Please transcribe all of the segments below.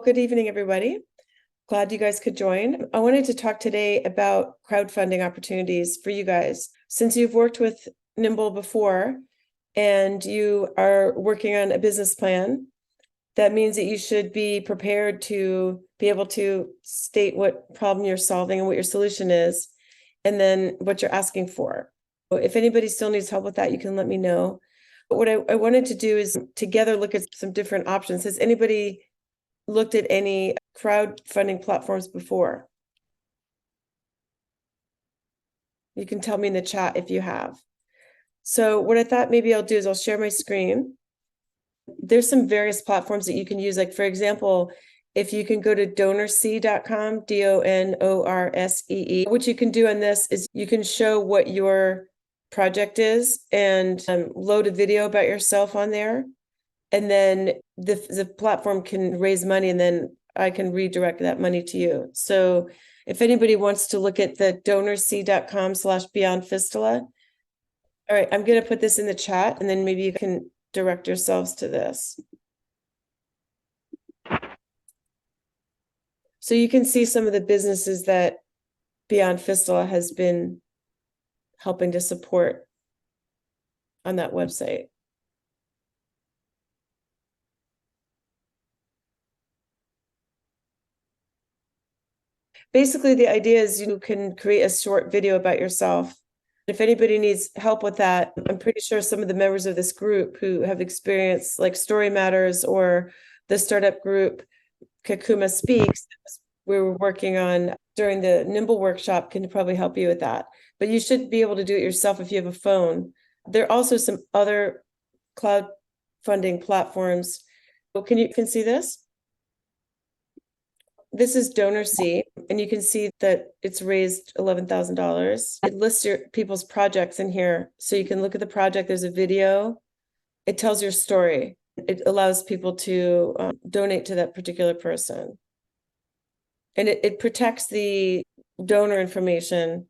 good evening, everybody. Glad you guys could join. I wanted to talk today about crowdfunding opportunities for you guys. Since you've worked with NIMBLE before and you are working on a business plan, that means that you should be prepared to be able to state what problem you're solving and what your solution is, and then what you're asking for. If anybody still needs help with that, you can let me know. But what I wanted to do is together look at some different options. Has anybody looked at any crowdfunding platforms before? You can tell me in the chat if you have. So what I thought maybe I'll do is I'll share my screen. There's some various platforms that you can use. Like, for example, if you can go to donorsee.com, DONORSEE, what you can do on this is you can show what your project is and load a video about yourself on there. And then the platform can raise money, and then I can redirect that money to you. So if anybody wants to look at the donorsee.com/beyondfistula, all right, I'm going to put this in the chat, and then maybe you can direct yourselves to this. So you can see some of the businesses that Beyond Fistula has been helping to support on that website. Basically, the idea is you can create a short video about yourself. If anybody needs help with that, I'm pretty sure some of the members of this group who have experience like Story Matters or the startup group Kakuma Speaks, we were working on during the NIMBLE workshop, can probably help you with that. But you should be able to do it yourself if you have a phone. There are also some other cloud funding platforms. Can you see this? This is DonorSee, and you can see that it's raised $11,000. It lists your people's projects in here, so you can look at the project. There's a video. It tells your story. It allows people to donate to that particular person. And it protects the donor information.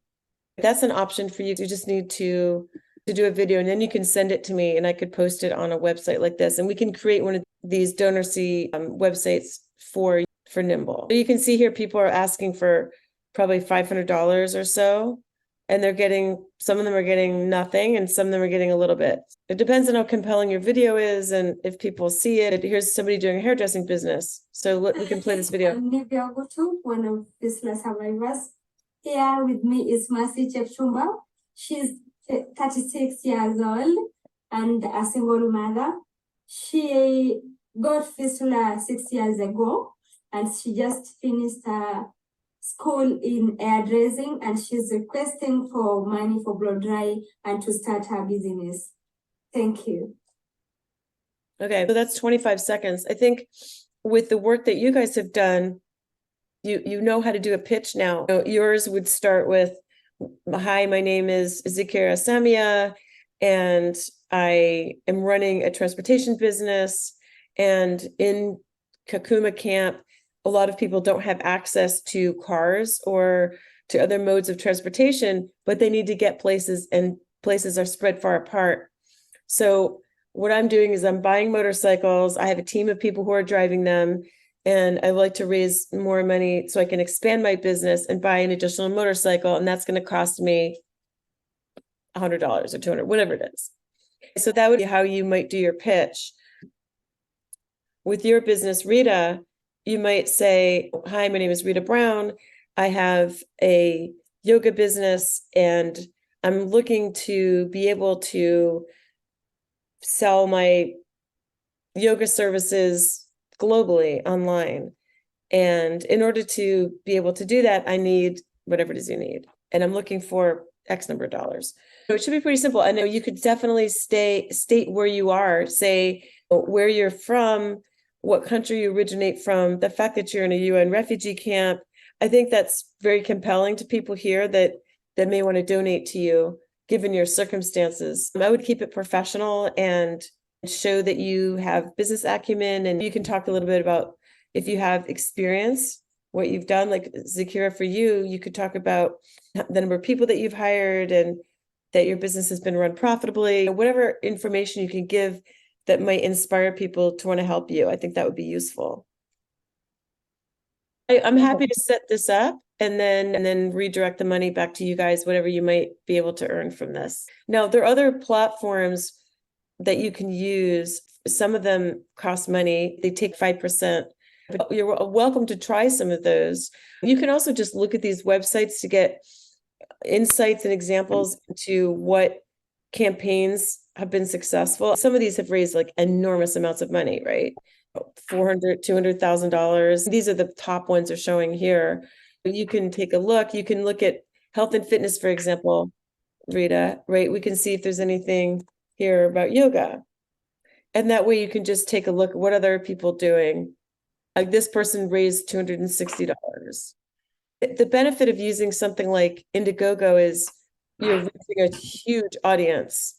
That's an option for you. You just need to do a video, and then you can send it to me, and I could post it on a website like this. And we can create one of these DonorSee websites for NIMBLE. So you can see here people are asking for probably $500 or so, and they're getting, some of them are getting nothing, and some of them are getting a little bit. It depends on how compelling your video is and if people see it. Here's somebody doing a hairdressing business. So we can play this video. I'm Nivea Gutu, one of Fistula survivors. Here with me is Mercy Chepchumba. She's 36 years old and a single mother. She got Fistula 6 years ago, and she just finished her school in hairdressing, and she's requesting for money for blow dry and to start her business. Thank you. Okay, so that's 25 seconds. I think with the work that you guys have done, you know how to do a pitch now. Yours would start with, hi, my name is Zakira Samia, and I am running a transportation business. And in Kakuma camp, a lot of people don't have access to cars or to other modes of transportation, but they need to get places, and places are spread far apart. So what I'm doing is I'm buying motorcycles. I have a team of people who are driving them, and I like to raise more money so I can expand my business and buy an additional motorcycle. And that's going to cost me $100 or $200, whatever it is. So that would be how you might do your pitch. With your business, Rita, you might say, hi, my name is Rita Brown. I have a yoga business, and I'm looking to be able to sell my yoga services globally online. And in order to be able to do that, I need whatever it is you need. And I'm looking for X number of dollars. So it should be pretty simple. I know you could definitely state where you are, say where you're from, what country you originate from, the fact that you're in a UN refugee camp. I think that's very compelling to people here that may want to donate to you, given your circumstances. I would keep it professional and show that you have business acumen, and you can talk a little bit about if you have experience, what you've done. Like Zakira, for you could talk about the number of people that you've hired and that your business has been run profitably. Whatever information you can give that might inspire people to want to help you, I think that would be useful. I'm happy to set this up and then redirect the money back to you guys, whatever you might be able to earn from this. Now, there are other platforms that you can use. Some of them cost money. They take 5%. But you're welcome to try some of those. You can also just look at these websites to get insights and examples into what campaigns have been successful. Some of these have raised like enormous amounts of money, right? $400,000, $200,000. These are the top ones are showing here. You can take a look. You can look at health and fitness, for example, Rita, right? We can see if there's anything here about yoga. And that way you can just take a look at what other people doing. Like this person raised $260. The benefit of using something like Indiegogo is you're reaching a huge audience.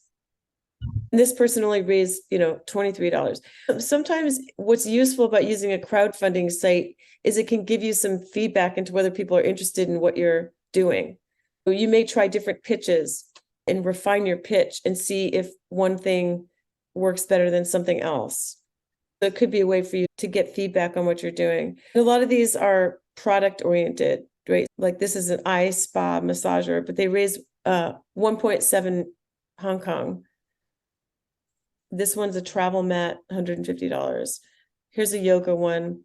And this person only raised, $23. Sometimes what's useful about using a crowdfunding site is it can give you some feedback into whether people are interested in what you're doing. You may try different pitches and refine your pitch and see if one thing works better than something else. So it could be a way for you to get feedback on what you're doing. And a lot of these are product oriented, right? Like this is an eye spa massager, but they raised 1.7 Hong Kong. This one's a travel mat, $150. Here's a yoga one.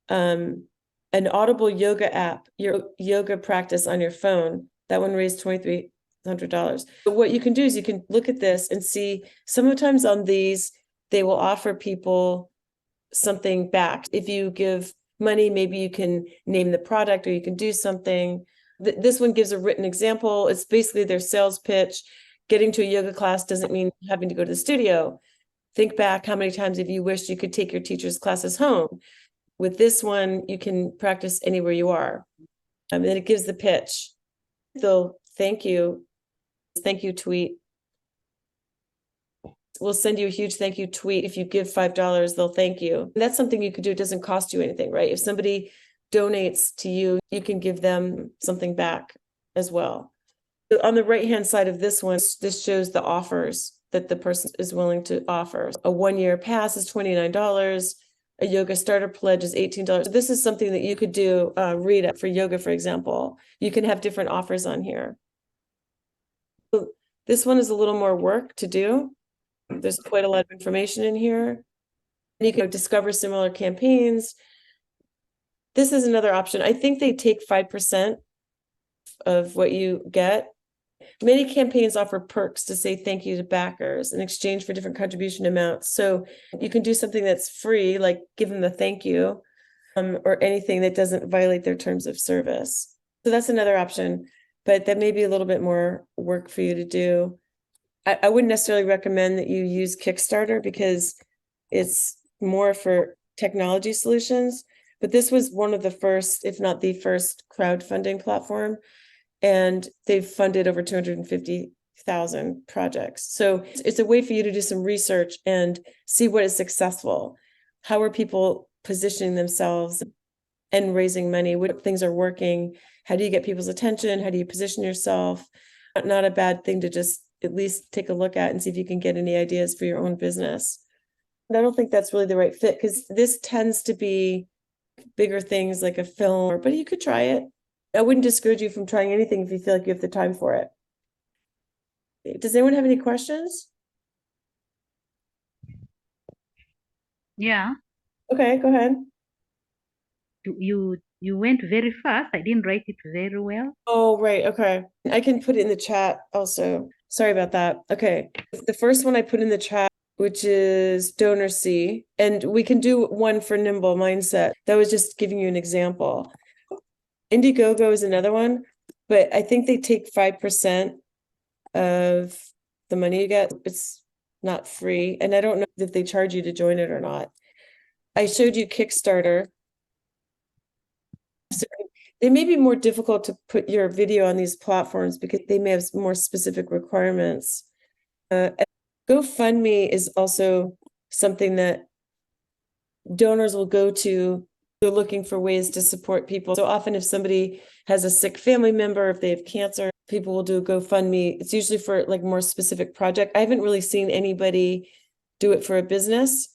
An Audible yoga app, your yoga practice on your phone. That one raised $2,300. But what you can do is you can look at this and see sometimes on these, they will offer people something back. If you give money, maybe you can name the product or you can do something. This one gives a written example. It's basically their sales pitch. Getting to a yoga class doesn't mean having to go to the studio. Think back how many times have you wished you could take your teacher's classes home. With this one, you can practice anywhere you are. And then it gives the pitch. They'll thank you tweet. We'll send you a huge thank you tweet. If you give $5, they'll thank you. And that's something you could do. It doesn't cost you anything, right? If somebody donates to you, you can give them something back as well. So on the right-hand side of this one, this shows the offers that the person is willing to offer. A 1-year pass is $29. A yoga starter pledge is $18. This is something that you could do, Rita, for yoga, for example. You can have different offers on here. So this one is a little more work to do. There's quite a lot of information in here. And you can discover similar campaigns. This is another option. I think they take 5% of what you get. Many campaigns offer perks to say thank you to backers in exchange for different contribution amounts. So you can do something that's free, like give them a thank you, or anything that doesn't violate their terms of service. So that's another option, but that may be a little bit more work for you to do. I wouldn't necessarily recommend that you use Kickstarter because it's more for technology solutions, but this was one of the first, if not the first, crowdfunding platform. And they've funded over 250,000 projects. So it's a way for you to do some research and see what is successful. How are people positioning themselves and raising money? What things are working? How do you get people's attention? How do you position yourself? Not a bad thing to just at least take a look at and see if you can get any ideas for your own business. And I don't think that's really the right fit because this tends to be bigger things like a film, but you could try it. I wouldn't discourage you from trying anything if you feel like you have the time for it. Does anyone have any questions? Yeah, Okay, go ahead. you went very fast. I didn't write it very well. Oh, right. Okay. I can put it in the chat also. Sorry about that. Okay. The first one I put in the chat, which is donor C, and we can do one for NIMBLE mindset. That was just giving you an example. Indiegogo is another one, but I think they take 5% of the money you get. It's not free. And I don't know if they charge you to join it or not. I showed you Kickstarter. So they may be more difficult to put your video on these platforms because they may have more specific requirements. GoFundMe is also something that donors will go to. They're looking for ways to support people. So often if somebody has a sick family member, if they have cancer, people will do a GoFundMe. It's usually for like more specific project. I haven't really seen anybody do it for a business,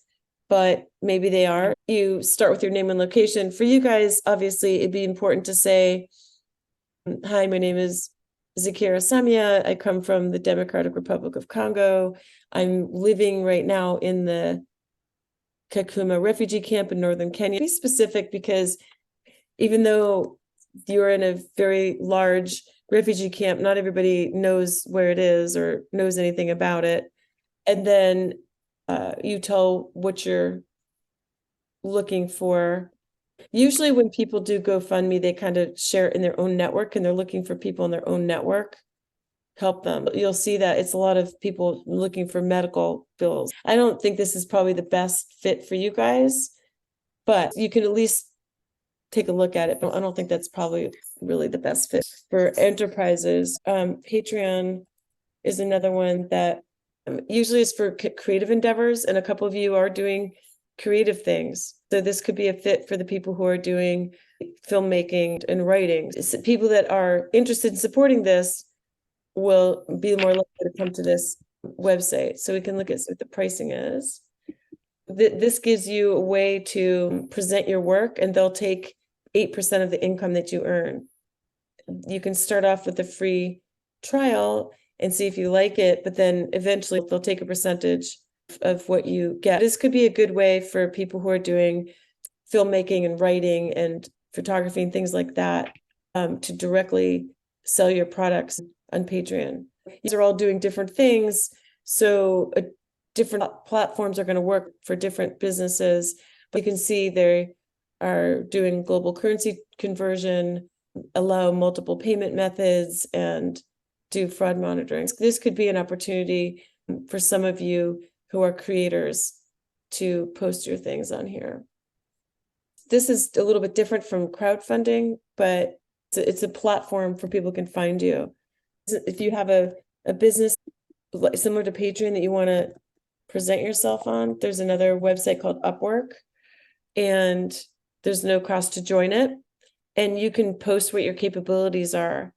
but maybe they are. you start with your name and location. For you guys, obviously, it'd be important to say, hi, my name is Zakira Samia. I come from the Democratic Republic of Congo. I'm living right now in the Kakuma refugee camp in northern Kenya. Be specific, because even though you're in a very large refugee camp, not everybody knows where it is or knows anything about it. And then you tell what you're looking for. Usually when people do GoFundMe, they kind of share it in their own network, and they're looking for people in their own network. Help them. You'll see that it's a lot of people looking for medical bills. I don't think this is probably the best fit for you guys, but you can at least take a look at it. But I don't think that's probably really the best fit for enterprises. Patreon is another one that usually is for creative endeavors, and a couple of you are doing creative things. So this could be a fit for the people who are doing filmmaking and writing. People that are interested in supporting this will be more likely to come to this website. So we can look at what the pricing is. This gives you a way to present your work, and they'll take 8% of the income that you earn. You can start off with a free trial and see if you like it, but then eventually they'll take a percentage of what you get. This could be a good way for people who are doing filmmaking and writing and photography and things like that, to directly sell your products on Patreon. These are all doing different things, so different platforms are going to work for different businesses. But you can see they are doing global currency conversion, allow multiple payment methods, and do fraud monitoring. This could be an opportunity for some of you who are creators to post your things on here. This is a little bit different from crowdfunding, but it's a platform for people who can find you. If you have a business similar to Patreon that you want to present yourself on, there's another website called Upwork, and there's no cost to join it. And you can post what your capabilities are.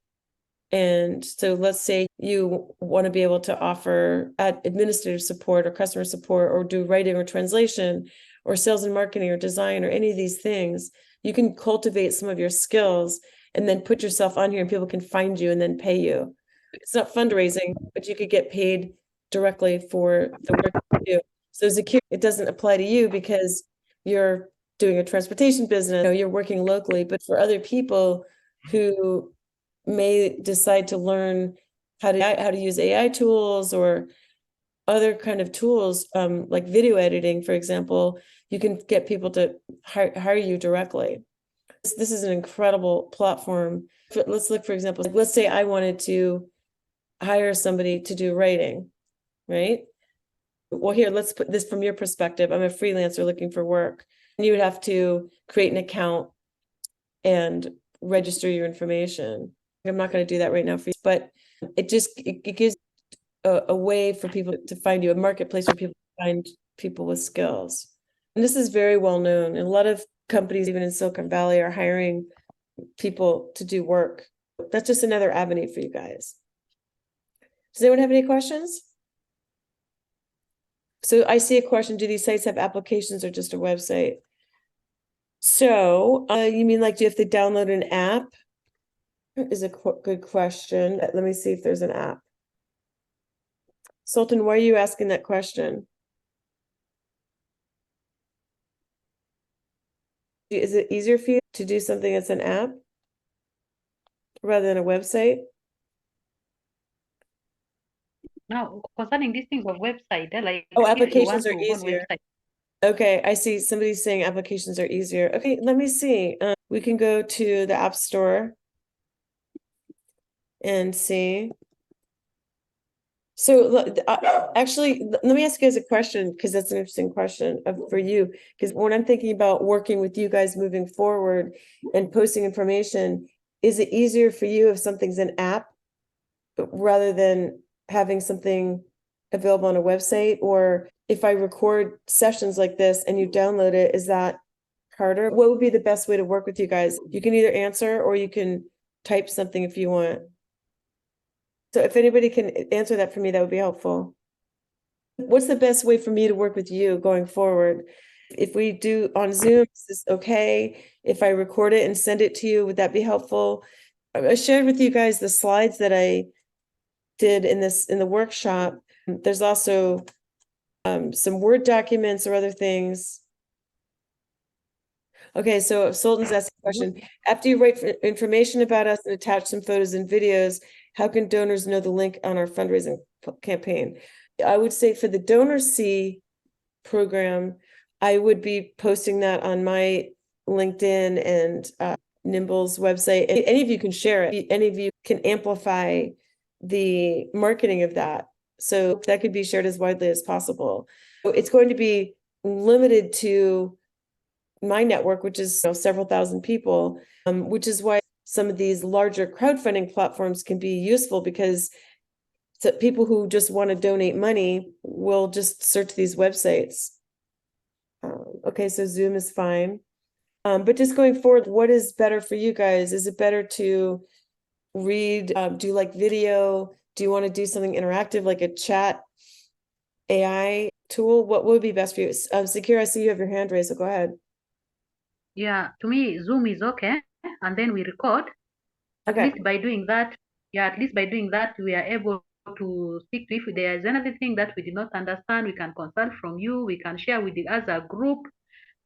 And so let's say you want to be able to offer administrative support or customer support, or do writing or translation or sales and marketing or design or any of these things. You can cultivate some of your skills and then put yourself on here, and people can find you and then pay you. It's not fundraising, but you could get paid directly for the work you do. So Zakir, it doesn't apply to you because you're doing a transportation business, you're working locally, but for other people who may decide to learn how to use AI tools or other kind of tools, like video editing, for example, you can get people to hire you directly. This is an incredible platform. Let's look, for example, let's say I wanted to hire somebody to do writing, right? Well, here, let's put this from your perspective. I'm a freelancer looking for work. And you would have to create an account and register your information. I'm not going to do that right now for you, but it gives a way for people to find you, a marketplace where people find people with skills. And this is very well known. And a lot of companies, even in Silicon Valley, are hiring people to do work. That's just another avenue for you guys. Does anyone have any questions? So I see a question, do these sites have applications or just a website? So you mean like, do you have to download an app? Is a good question. Let me see if there's an app. Sultan, why are you asking that question? Is it easier for you to do something that's an app rather than a website? No, concerning this thing of website, like Oh, if you applications want are to go on easier. website. Okay, I see somebody saying applications are easier. Okay, let me see. We can go to the App Store and see. So actually, let me ask you guys a question, because that's an interesting question for you. Because when I'm thinking about working with you guys moving forward and posting information, is it easier for you if something's an app rather than having something available on a website? Or if I record sessions like this and you download it, is that harder? What would be the best way to work with you guys? You can either answer or you can type something if you want. So if anybody can answer that for me, that would be helpful. What's the best way for me to work with you going forward? If we do on Zoom, is this okay? If I record it and send it to you, would that be helpful? I shared with you guys the slides that I did in the workshop. There's also some Word documents or other things. Okay, so Sultan's asking a question. After you write information about us and attach some photos and videos, how can donors know the link on our fundraising campaign? I would say for the Donor C program, I would be posting that on my LinkedIn and NIMBLE's website. And any of you can share it. Any of you can amplify the marketing of that. So that could be shared as widely as possible. So it's going to be limited to my network, which is several thousand people, which is why some of these larger crowdfunding platforms can be useful, because people who just want to donate money will just search these websites. Okay, so Zoom is fine. But just going forward, what is better for you guys? Is it better to read, do like video? Do you want to do something interactive like a chat AI tool? What would be best for you? Sakira, I see you have your hand raised, so go ahead. Yeah, to me, Zoom is okay. And then we record. At Okay. least by doing that, we are able to speak to, if there is anything that we did not understand, we can consult from you, we can share with the other group.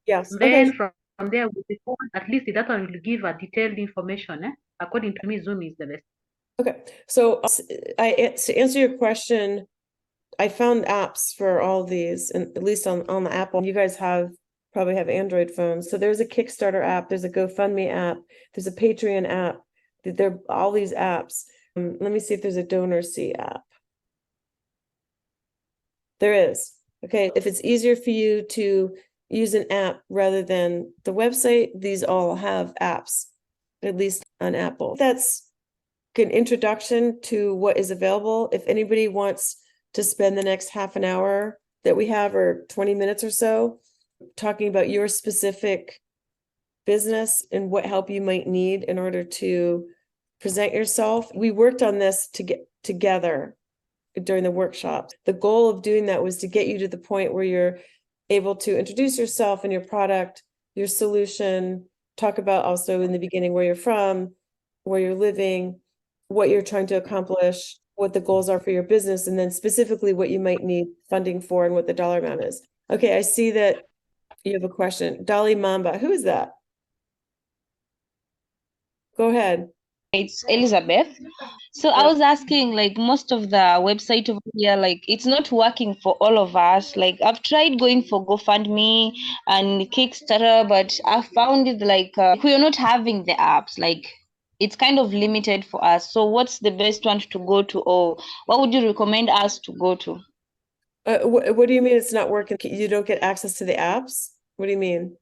Yes. Then Okay. from there, we record. At least that one will give a detailed information. According to me, Zoom is the best. Okay. So to answer your question, I found apps for all of these, and at least on the Apple. You guys probably have Android phones. So there's a Kickstarter app, there's a GoFundMe app, there's a Patreon app. There are all these apps. Let me see if there's a Donor C app. There is. Okay, if it's easier for you to use an app rather than the website, these all have apps, at least on Apple. That's an introduction to what is available. If anybody wants to spend the next half an hour that we have, or 20 minutes or so, talking about your specific business and what help you might need in order to present yourself. We worked on this to get together during the workshop. The goal of doing that was to get you to the point where you're able to introduce yourself and your product, your solution, talk about also in the beginning where you're from, where you're living, what you're trying to accomplish, what the goals are for your business, and then specifically what you might need funding for and what the dollar amount is. Okay, I see that you have a question. Dolly Mamba, who is that? Go ahead. It's Elizabeth. So I was asking, like, most of the website over here, like, it's not working for all of us. Like, I've tried going for GoFundMe and Kickstarter, but I found it like we are not having the apps. Like, it's kind of limited for us. So what's the best one to go to, or what would you recommend us to go to? What do you mean it's not working? You don't get access to the apps? What do you mean?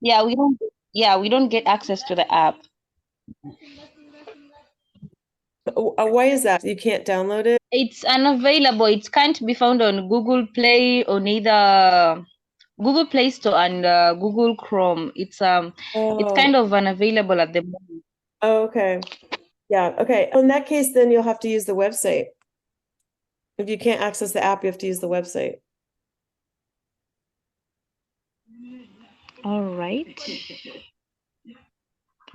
Yeah, we don't. Yeah, we don't get access to the app. Why is that? You can't download it? It's unavailable. It can't be found on Google Play or neither Google Play Store and Google Chrome. It's kind of unavailable at the moment. Oh, okay. Yeah, okay. In that case, then you'll have to use the website. If you can't access the app, you have to use the website. All right.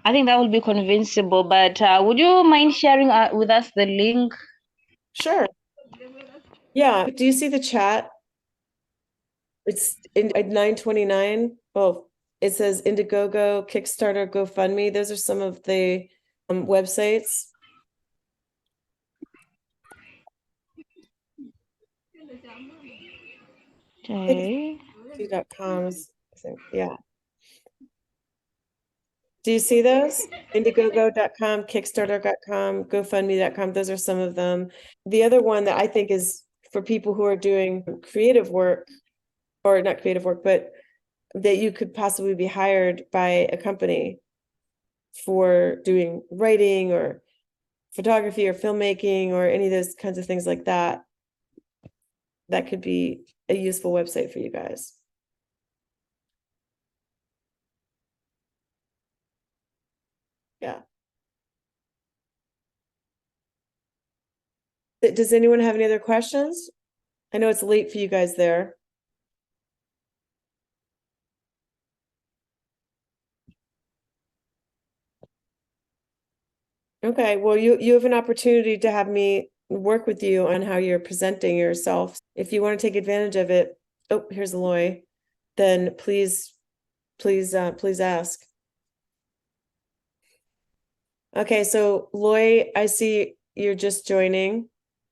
I think that will be convincible, but would you mind sharing with us the link? Sure. Yeah. Do you see the chat? It's at 9:29. Well, it says Indiegogo, Kickstarter, GoFundMe. Those are some of the websites. Okay. .com, I think. Yeah. Do you see those? Indiegogo.com, Kickstarter.com, GoFundMe.com. Those are some of them. The other one that I think is for people who are doing creative work, or not creative work, but that you could possibly be hired by a company for doing writing or photography or filmmaking or any of those kinds of things like that. That could be a useful website for you guys. Yeah. Does anyone have any other questions? I know it's late for you guys there. Okay, well, you have an opportunity to have me work with you on how you're presenting yourself. If you want to take advantage of it, oh, here's Aloy, then please ask. Okay, so Loy, I see you're just joining.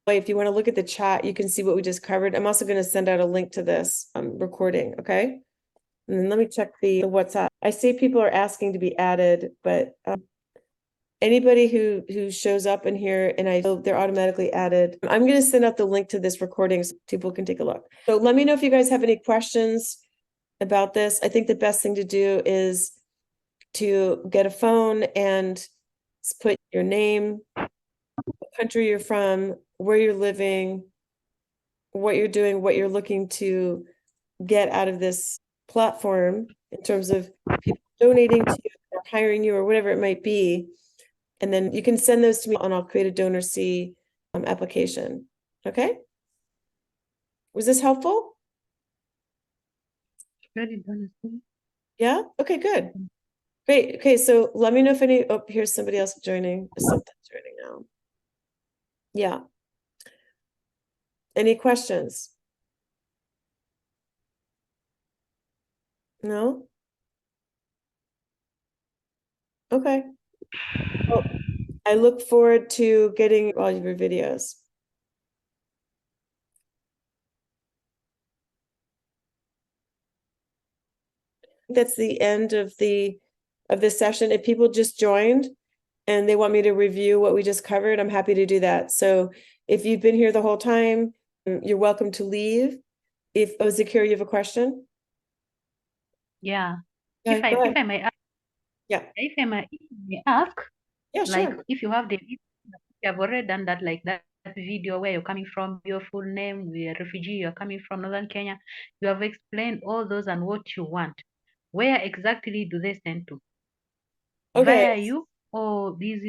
Loy, if you want to look at the chat, you can see what we just covered. I'm also going to send out a link to this recording, okay? And then let me check the WhatsApp. I see people are asking to be added, but anybody who shows up in here and I know they're automatically added, I'm going to send out the link to this recording so people can take a look. So let me know if you guys have any questions about this. I think the best thing to do is to get a phone and put your name, what country you're from, where you're living, what you're doing, what you're looking to get out of this platform in terms of people donating to you or hiring you or whatever it might be. And then you can send those to me and I'll create a DonorSee application. Okay? Was this helpful? Very done. Yeah? Okay, good. Great. Okay, so let me know if any, oh, here's somebody else joining. Something's joining now. Yeah. Any questions? No? Okay. Well, I look forward to getting all your videos. That's the end of the session. If people just joined and they want me to review what we just covered, I'm happy to do that. So if you've been here the whole time, you're welcome to leave. If Zakir, you have a question? Yeah. Okay, If I go ahead. may ask, Yeah. if I may ask, Yeah, like sure. if you have you have already done that, like that video where you're coming from, your full name, you're a refugee, you're coming from Northern Kenya, you have explained all those and what you want. Where exactly do they send to? Okay. Via you or these?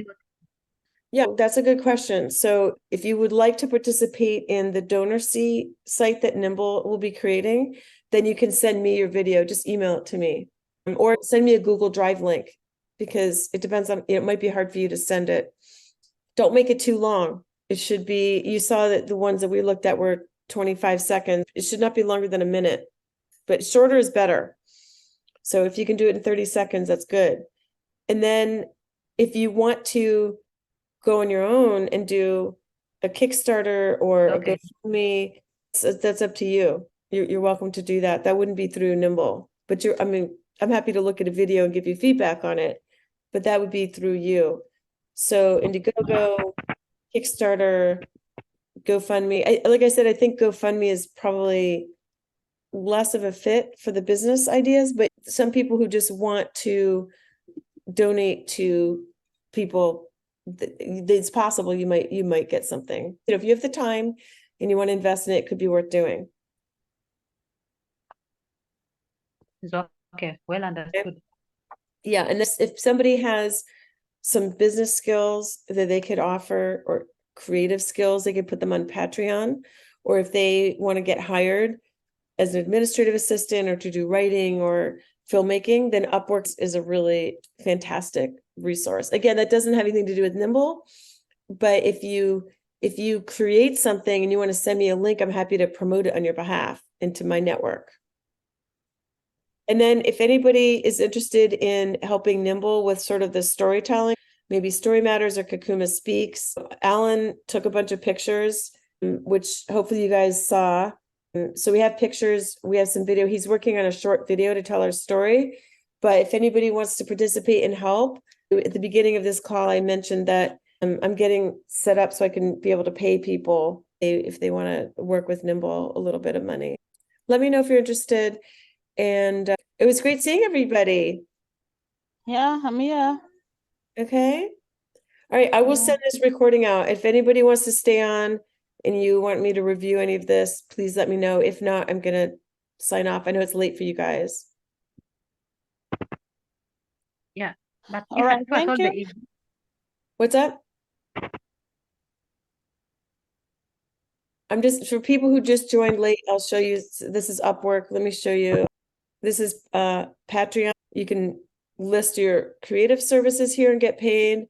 Yeah, that's a good question. So if you would like to participate in the DonorSee site that NIMBLE will be creating, then you can send me your video. Just email it to me or send me a Google Drive link because it depends on, it might be hard for you to send it. Don't make it too long. It should be, you saw that the ones that we looked at were 25 seconds. It should not be longer than a minute, but shorter is better. So if you can do it in 30 seconds, that's good. And then if you want to go on your own and do a Kickstarter or Okay. a GoFundMe, that's up to you. You're welcome to do that. That wouldn't be through NIMBLE, but I mean, I'm happy to look at a video and give you feedback on it, but that would be through you. So Indiegogo, Kickstarter, GoFundMe. Like I said, I think GoFundMe is probably less of a fit for the business ideas, but some people who just want to donate to people, it's possible you might get something. You know, if you have the time and you want to invest in it, it could be worth doing. So, okay, well understood. Yeah, and if somebody has some business skills that they could offer or creative skills, they could put them on Patreon, or if they want to get hired as an administrative assistant or to do writing or filmmaking, then Upwork is a really fantastic resource. Again, that doesn't have anything to do with NIMBLE, but if you create something and you want to send me a link, I'm happy to promote it on your behalf into my network. And then if anybody is interested in helping NIMBLE with sort of the storytelling, maybe Story Matters or Kakuma Speaks, Alan took a bunch of pictures, which hopefully you guys saw. So we have pictures, we have some video. He's working on a short video to tell our story. But if anybody wants to participate and help, at the beginning of this call, I mentioned that I'm getting set up so I can be able to pay people if they want to work with NIMBLE a little bit of money. Let me know if you're interested. And it was great seeing everybody. Yeah, I'm here. Okay. All right. I will send this recording out. If anybody wants to stay on and you want me to review any of this, please let me know. If not, I'm going to sign off. I know it's late for you guys. Yeah, but All right, thank you. What's up? I'm just, for people who just joined late, I'll show you. This is Upwork. Let me show you. This is Patreon. You can list your creative services here and get paid.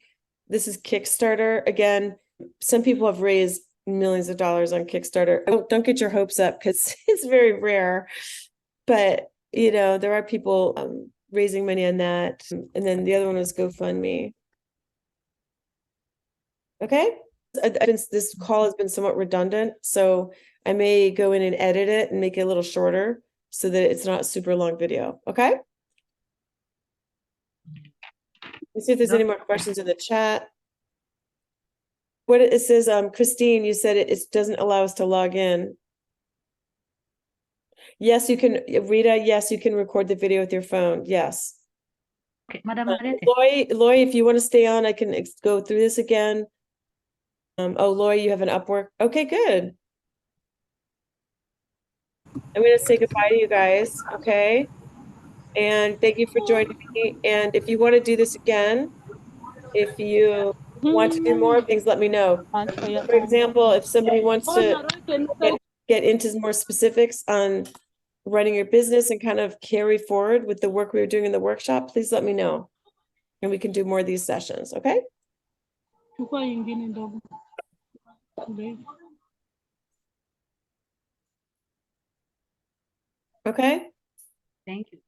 This is Kickstarter. Again, some people have raised millions of dollars on Kickstarter. Don't get your hopes up because it's very rare. But, you know, there are people raising money on that. And then the other one was GoFundMe. Okay. This call has been somewhat redundant, so I may go in and edit it and make it a little shorter so that it's not a super long video. Okay. Let's see if there's any more questions in the chat. What it says, Christine, you said it doesn't allow us to log in. Yes, you can, Rita. Yes, you can record the video with your phone. Yes. Okay, Madam Mariette. Loy, if you want to stay on, I can go through this again. Oh, Loy, you have an Upwork. Okay, good. I'm going to say goodbye to you guys. Okay. And thank you for joining me. And if you want to do this again, if you want to do more things, let me know. For example, if somebody wants to get into more specifics on running your business and kind of carry forward with the work we were doing in the workshop, please let me know. And we can do more of these sessions. Okay. Okay. Thank you.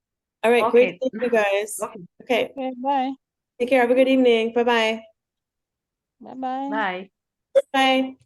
All right. Okay. Great. Thank you guys. Okay. Okay. Bye. Take care. Have a good evening. Bye-bye. Bye-bye. Bye. Bye.